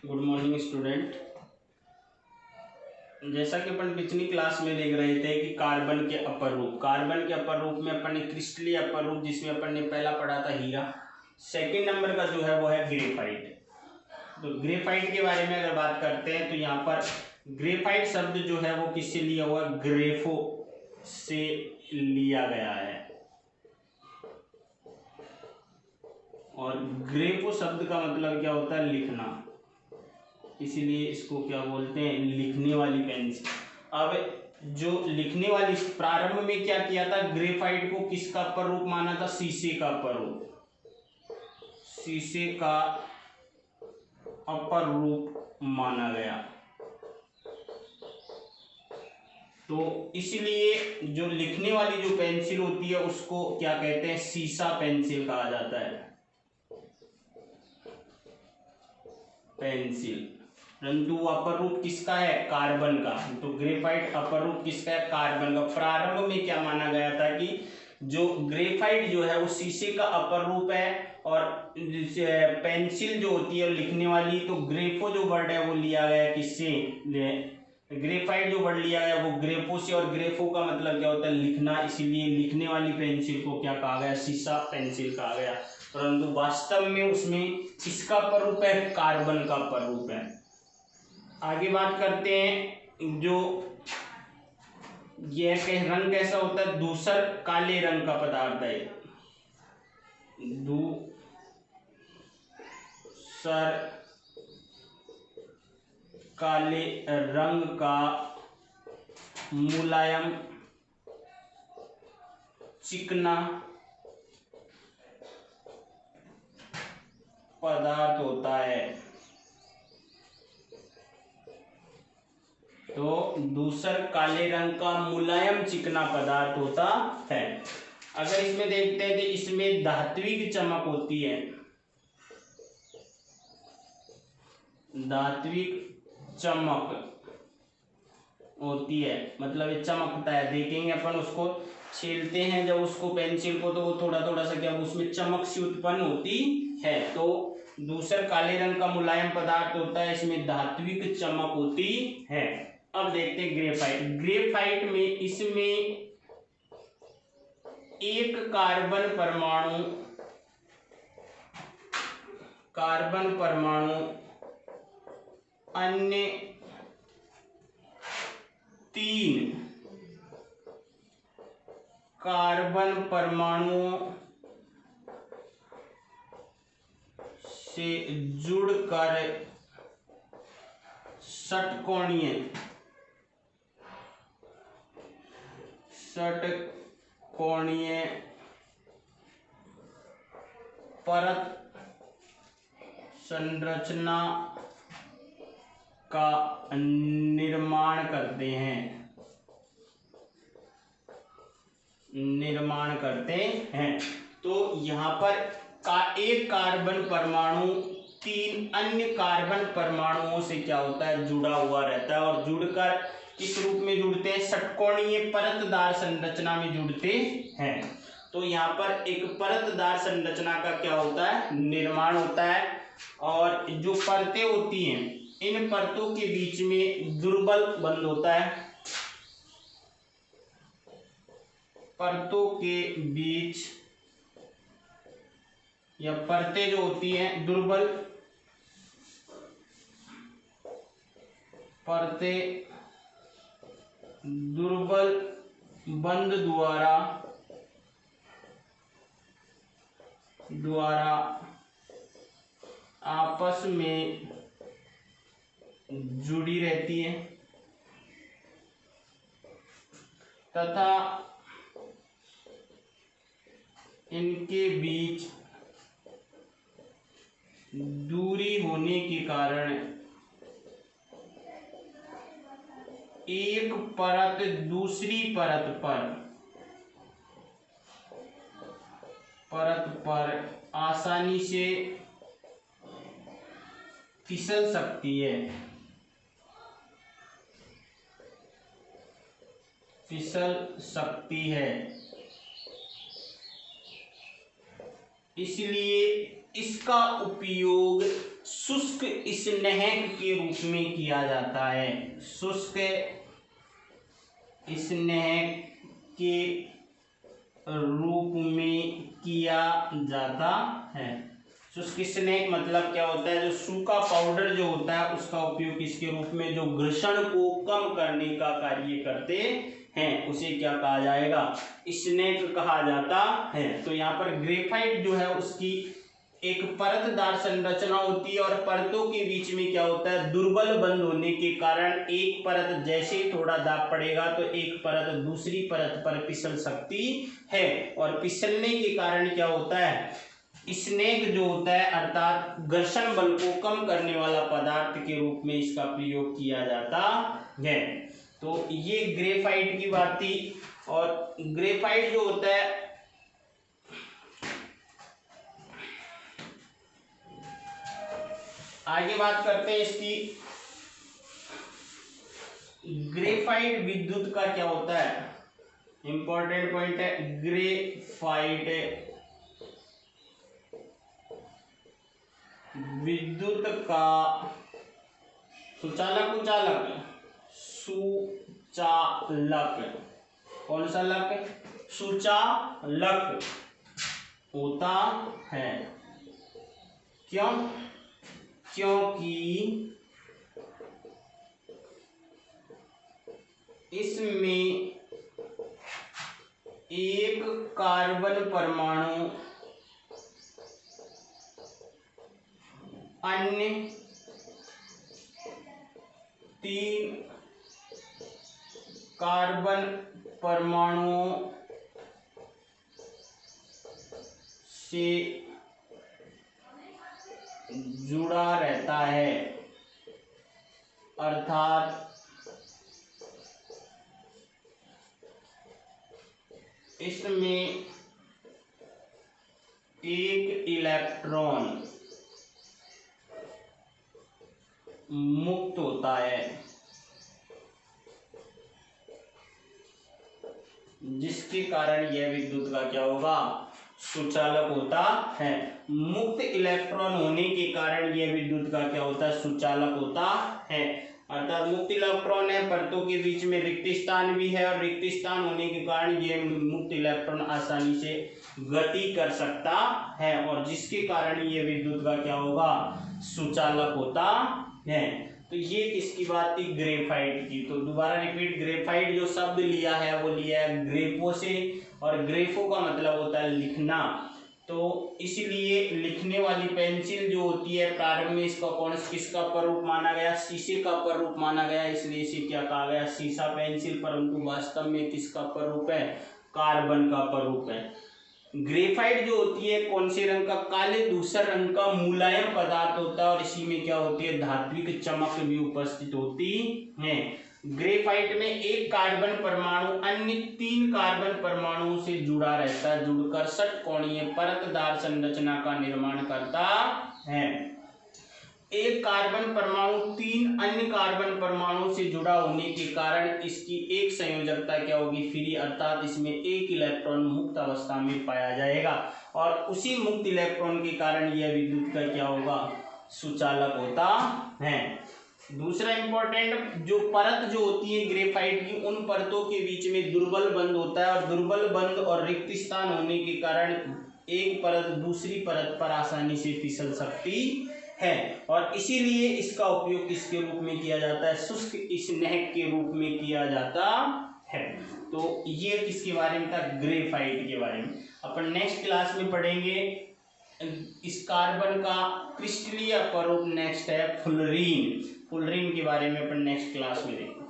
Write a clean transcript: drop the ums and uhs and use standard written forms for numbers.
Good morning student. जैसा कि अपन पिछली क्लास में देख रहे थे कि कार्बन के अपर रूप में अपन ने क्रिस्टलीय अपर रूप जिसमें अपन ने पहला पढ़ा था हीरा। सेकंड नंबर का जो है वो है ग्रेफाइट। तो ग्रेफाइट के बारे में अगर बात करते हैं तो यहाँ पर ग्रेफाइट शब्द जो है वो किससे लिया हुआ, ग्रेफो से लिया गया है। और ग्रेफो शब्द का मतलब क्या होता है, लिखना, इसीलिए इसको क्या बोलते हैं, लिखने वाली पेंसिल। अब जो लिखने वाली, प्रारंभ में क्या किया था, ग्रेफाइट को किसका अपर रूप माना था, शीशे का अपर रूप, शीशे का अपर रूप माना गया। तो इसलिए जो लिखने वाली जो पेंसिल होती है उसको क्या कहते हैं, शीशा पेंसिल कहा जाता है, पेंसिल। परंतु अपर रूप किसका है, कार्बन का। तो ग्रेफाइट अपर रूप किसका है, कार्बन का। प्रारंभ में क्या माना गया था कि जो ग्रेफाइट जो है वो शीशे का अपर रूप है, और पेंसिल जो होती है लिखने वाली, तो ग्रेफो जो वर्ड है वो लिया गया किससे, ग्रेफाइट जो वर्ड लिया गया वो ग्रेफो से। और ग्रेफो का मतलब क्या होता है, लिखना, इसीलिए लिखने वाली पेंसिल को क्या कहा गया, शीशा पेंसिल कहा गया। परंतु वास्तव में उसमें किसका अपर रूप है, कार्बन का अपर रूप है। आगे बात करते हैं, जो यह रंग कैसा होता है, धूसर काले रंग का पदार्थ है, धूसर काले रंग का मुलायम चिकना पदार्थ होता है। तो धूसर काले रंग का मुलायम चिकना पदार्थ होता है। अगर इसमें देखते हैं तो इसमें धात्विक चमक होती है, धात्विक चमक होती है, मतलब ये चमकता है। देखेंगे अपन उसको छीलते हैं जब उसको पेंसिल को, तो वो थोड़ा थोड़ा सा क्या उसमें चमक सी उत्पन्न होती है। तो धूसर काले रंग का मुलायम पदार्थ होता है, इसमें धात्विक चमक होती है। अब देखते हैं ग्रेफाइट। ग्रेफाइट में इसमें एक कार्बन परमाणु अन्य 3 कार्बन परमाणुओं से जुड़कर षटकोणीय परत संरचना का निर्माण करते हैं। तो यहाँ पर एक कार्बन परमाणु 3 अन्य कार्बन परमाणुओं से क्या होता है, जुड़ा हुआ रहता है। और जुड़कर किस रूप में जुड़ते हैं, षटकोणीय परतदार संरचना में जुड़ते हैं। तो यहाँ पर एक परतदार संरचना का क्या होता है, निर्माण होता है। और जो परतें होती हैं, इन परतों के बीच में दुर्बल बंध होता है, परतों के बीच या परतें जो होती हैं दुर्बल, परतें दुर्बल बंध द्वारा आपस में जुड़ी रहती है तथा इनके बीच दूरी होने के कारण एक परत दूसरी परत पर आसानी से फिसल सकती है। इसलिए इसका उपयोग शुष्क स्नेहक के रूप में किया जाता है। शुष्क स्नेहक के रूप में किया जाता है। शुष्क स्नेहक मतलब क्या होता है, जो सूखा पाउडर जो होता है उसका उपयोग किसके रूप में, जो घर्षण को कम करने का कार्य करते हैं, उसे क्या कहा जाएगा, स्नेहक कहा जाता है। तो यहाँ पर ग्रेफाइट जो है उसकी एक परतदार संरचना होती है और परतों के बीच में क्या होता है, दुर्बल बंध होने के कारण एक परत जैसे ही थोड़ा दाब पड़ेगा तो एक परत दूसरी परत पर फिसल सकती है और फिसलने के कारण क्या होता है, स्नेक जो होता है अर्थात घर्षण बल को कम करने वाला पदार्थ के रूप में इसका प्रयोग किया जाता है। तो ये ग्रेफाइट की बात थी। और ग्रेफाइट जो होता है आगे बात करते हैं इसकी। ग्रेफाइट विद्युत का क्या होता है, इंपॉर्टेंट पॉइंट है, ग्रेफाइट विद्युत का सुचालक, कौन सा लक, सुचालक होता है। क्यों, क्योंकि इसमें एक कार्बन परमाणु अन्य 3 कार्बन परमाणुओं से जुड़ा रहता है, अर्थात इसमें एक इलेक्ट्रॉन मुक्त होता है, जिसके कारण यह विद्युत का क्या होगा, सुचालक होता है। मुक्त इलेक्ट्रॉन होने के कारण यह विद्युत का क्या होता है, सुचालक होता है। अर्थात मुक्त इलेक्ट्रॉन है, परतों के बीच में रिक्त स्थान भी है और रिक्त स्थान होने के कारण यह मुक्त इलेक्ट्रॉन आसानी से गति कर सकता है और जिसके कारण यह विद्युत का क्या होगा, सुचालक होता है। तो ये किसकी बात थी, ग्रेफाइट की। तो दोबारा रिपीट, ग्रेफाइट जो शब्द लिया है वो लिया है ग्रेफो से और ग्रेफो का मतलब होता है लिखना। तो इसलिए लिखने वाली पेंसिल जो होती है प्रारंभ में इसका कौन किसका प्ररूप माना गया, शीशे का प्ररूप माना गया, इसलिए इसे क्या कहा गया, शीशा पेंसिल, परंतु वास्तव में किसका प्ररूप है, कार्बन का प्ररूप है। ग्रेफाइट जो होती है कौन से रंग का, काले धूसर रंग का मुलायम पदार्थ होता है और इसी में क्या होती है, धात्विक चमक भी उपस्थित होती है। ग्रेफाइट में एक कार्बन परमाणु अन्य 3 कार्बन परमाणुओं से जुड़ा रहता है, जुड़कर षटकोणीय परतदार संरचना का निर्माण करता है। एक कार्बन परमाणु 3 अन्य कार्बन परमाणुओं से जुड़ा होने के कारण इसकी एक संयोजकता क्या होगी, फ्री, अर्थात इसमें एक इलेक्ट्रॉन मुक्त अवस्था में पाया जाएगा और उसी मुक्त इलेक्ट्रॉन के कारण यह विद्युत का क्या होगा, सुचालक होता है। दूसरा इंपॉर्टेंट, जो परत जो होती है ग्रेफाइट की, उन परतों के बीच में दुर्बल बंध होता है और दुर्बल बंध और रिक्त स्थान होने के कारण एक परत दूसरी परत पर आसानी से फिसल सकती है और इसीलिए इसका उपयोग किसके रूप में किया जाता है, शुष्क स्नेहक के रूप में किया जाता है। तो ये किसके बारे में था, ग्रेफाइट के बारे में। अपन नेक्स्ट क्लास में पढ़ेंगे इस कार्बन का क्रिस्टलीय स्वरूप, नेक्स्ट है फुलरीन। फुलरीन के बारे में अपन नेक्स्ट क्लास में देखेंगे।